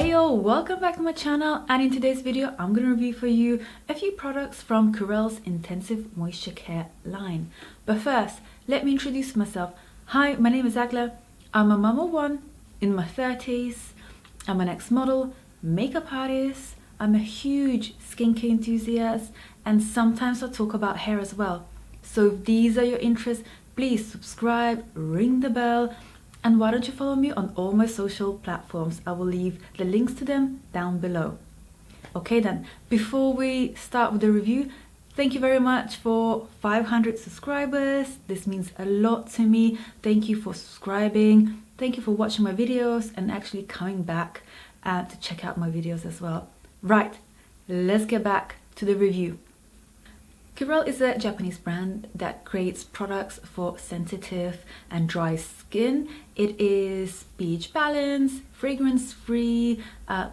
Heyo, welcome back to my channel, and in today's video I'm going to review for you a few products from Curel's Intensive Moisture Care line. But first, let me introduce myself. Hi, my name is Egle. I'm a mama one in my 30s. I'm an ex-model, makeup artist. I'm a huge skincare enthusiast, and sometimes I talk about hair as well. So if these are your interests, please subscribe, ring the bell, and why don't you follow me on all my social platforms? I will leave the links to them down below. Okay then, before we start with the review, thank you very much for 500 subscribers. This means a lot to me. Thank you for subscribing. Thank you for watching my videos and actually coming back to check out my videos as well. Right, let's get back to the review. Curel is a Japanese brand that creates products for sensitive and dry skin. It is pH balanced, fragrance-free,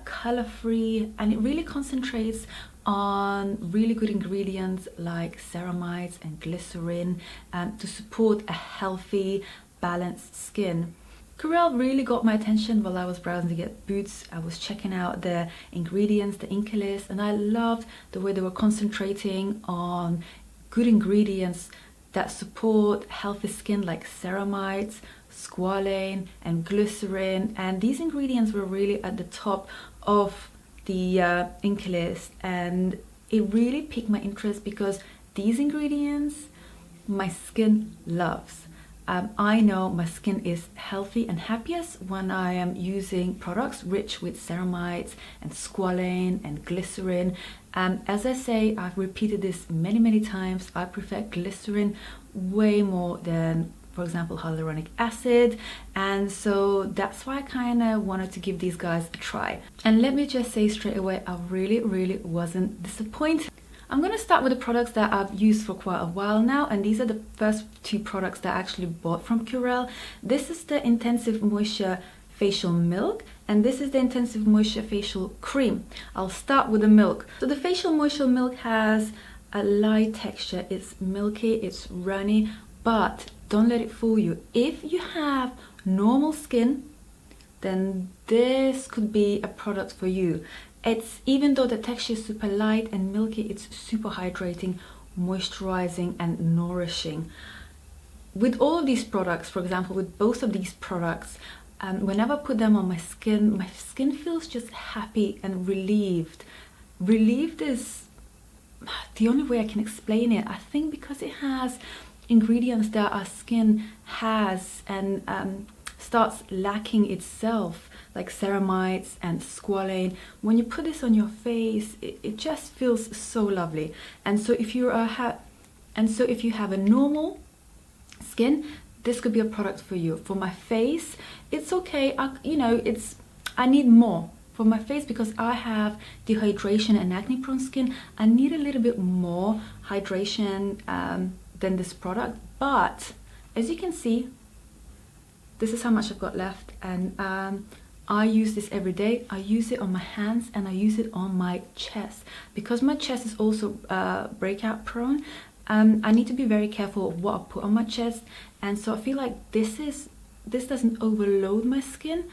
color-free, and it really concentrates on really good ingredients like ceramides and glycerin to support a healthy, balanced skin. Curel really got my attention while I was browsing to get boots. I was checking out the ingredients, the ingredient list, and I loved the way they were concentrating on good ingredients that support healthy skin like ceramides, squalane, and glycerin. And these ingredients were really at the top of the ingredient list, and it really piqued my interest because these ingredients my skin loves. I know my skin is healthy and happiest when I am using products rich with ceramides and squalane and glycerin. As I say, I've repeated this many times, I prefer glycerin way more than, for example, hyaluronic acid, and so that's why I kind of wanted to give these guys a try. And let me just say straight away, I really wasn't disappointed. I'm going to start with the products that I've used for quite a while now, and these are the first two products that I actually bought from Curel. This is the Intensive Moisture Facial Milk, and this is the Intensive Moisture Facial Cream. I'll start with the milk. So the Facial Moisture Milk has a light texture. It's milky, it's runny, but don't let it fool you. If you have normal skin, then this could be a product for you. It's, even though the texture is super light and milky, it's super hydrating, moisturizing, and nourishing. With all of these products, for example, with both of these products, whenever I put them on my skin feels just happy and relieved. Relieved is the only way I can explain it. I think because it has ingredients that our skin has and starts lacking itself, like ceramides and squalane. When you put this on your face, it just feels so lovely. And so if you have a normal skin, this could be a product for you. For my face, it's okay. I need more for my face because I have dehydration and acne prone skin. I need a little bit more hydration than this product, but as you can see, this is how much I've got left, and I use this every day. I use it on my hands and I use it on my chest because my chest is also breakout prone. I need to be very careful of what I put on my chest, and so I feel like this doesn't overload my skin,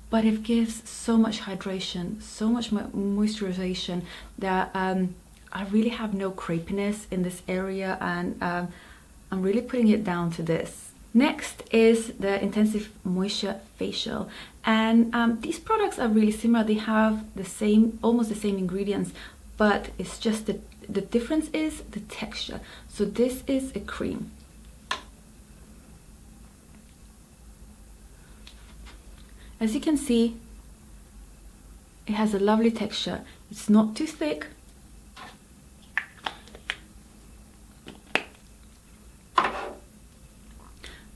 but it gives so much hydration, so much moisturization that I really have no crepiness in this area, and I'm really putting it down to this. Next is the Intensive Moisture Facial, and these products are really similar. They have the same, almost the same ingredients, but it's just the difference is the texture. So this is a cream. As you can see, it has a lovely texture. It's not too thick.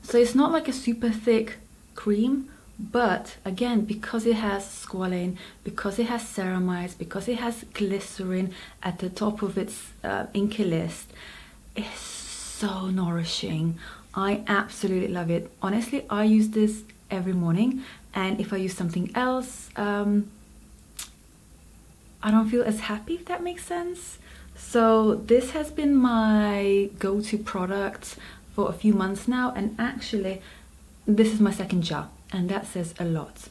So it's not like a super thick cream, but again, because it has squalane, because it has ceramides, because it has glycerin at the top of its ingredient list, it's so nourishing. I absolutely love it. Honestly, I use this every morning, and if I use something else, I don't feel as happy, if that makes sense. So this has been my go-to product for a few months now, and actually this is my second jar, and that says a lot.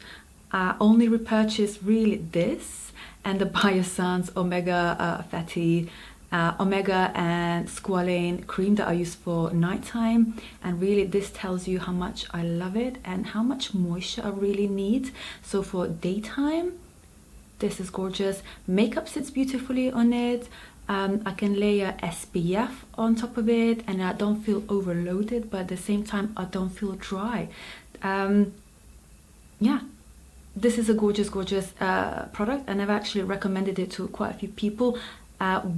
I only repurchase really this and the Biossance Omega Fatty Omega and Squalane cream that I use for nighttime, and really this tells you how much I love it and how much moisture I really need. So for daytime, this is gorgeous. Makeup sits beautifully on it. I can layer SPF on top of it and I don't feel overloaded, but at the same time I don't feel dry. Yeah, this is a gorgeous product, and I've actually recommended it to quite a few people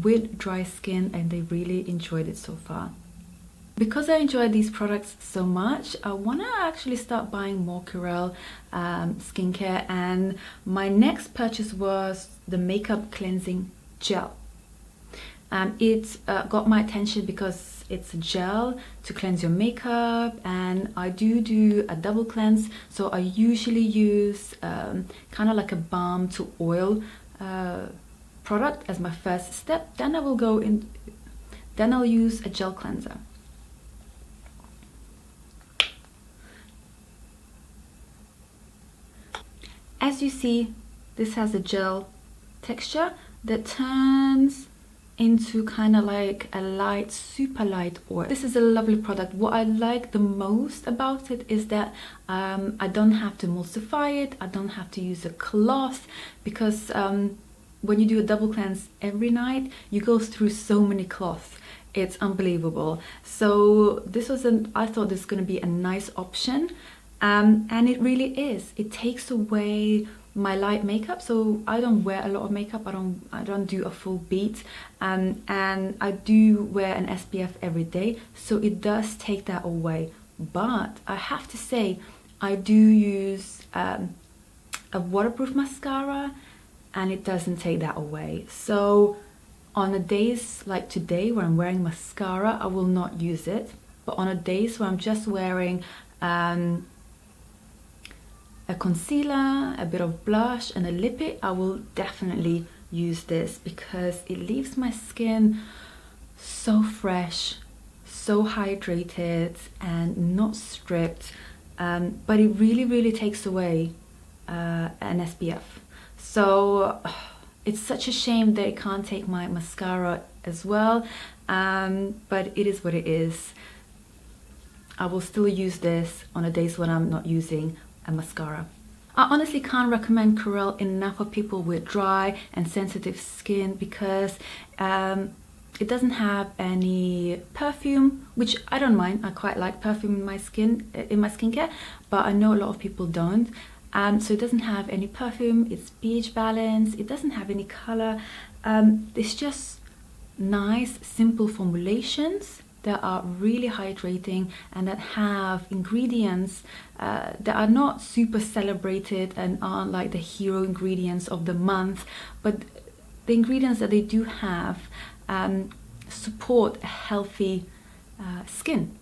with dry skin, and they really enjoyed it so far. Because I enjoy these products so much, I want to actually start buying more Curel skincare, and my next purchase was the makeup cleansing gel. It got my attention because it's a gel to cleanse your makeup, and I do a double cleanse. So I usually use kind of like a balm to oil product as my first step. Then I will go in, then I'll use a gel cleanser. As you see, this has a gel texture that turns into kind of like a light, super light oil. This is a lovely product. What I like the most about it is that I don't have to emulsify it. I don't have to use a cloth, because when you do a double cleanse every night, you go through so many cloths. It's unbelievable. So this was I thought this was going to be a nice option, and it really is. It takes away my light makeup, so I don't wear a lot of makeup. I don't do a full beat, and I do wear an SPF every day, so it does take that away. But I have to say, I do use a waterproof mascara, and it doesn't take that away. So on the days like today where I'm wearing mascara, I will not use it, but on the days where I'm just wearing a concealer, a bit of blush and a lippy, I will definitely use this, because it leaves my skin so fresh, so hydrated and not stripped, but it really takes away an SPF. So it's such a shame that it can't take my mascara as well, but it is what it is. I will still use this on the days when I'm not using a mascara. I honestly can't recommend Curel enough for people with dry and sensitive skin, because it doesn't have any perfume, which I don't mind. I quite like perfume in my skincare, but I know a lot of people don't. So it doesn't have any perfume, it's pH balanced, it doesn't have any color. It's just nice, simple formulations that are really hydrating and that have ingredients that are not super celebrated and aren't like the hero ingredients of the month, but the ingredients that they do have support a healthy skin,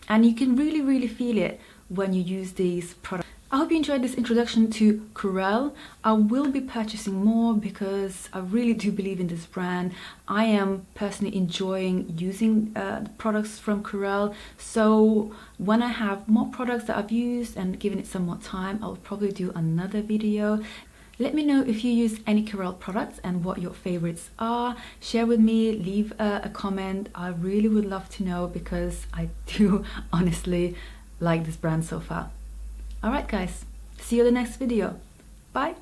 and you can really feel it when you use these products. I hope you enjoyed this introduction to Curel. I will be purchasing more because I really do believe in this brand. I am personally enjoying using the products from Curel. So when I have more products that I've used and given it some more time, I'll probably do another video. Let me know if you use any Curel products and what your favorites are. Share with me, leave a comment. I really would love to know, because I do honestly like this brand so far. Alright guys, see you in the next video. Bye!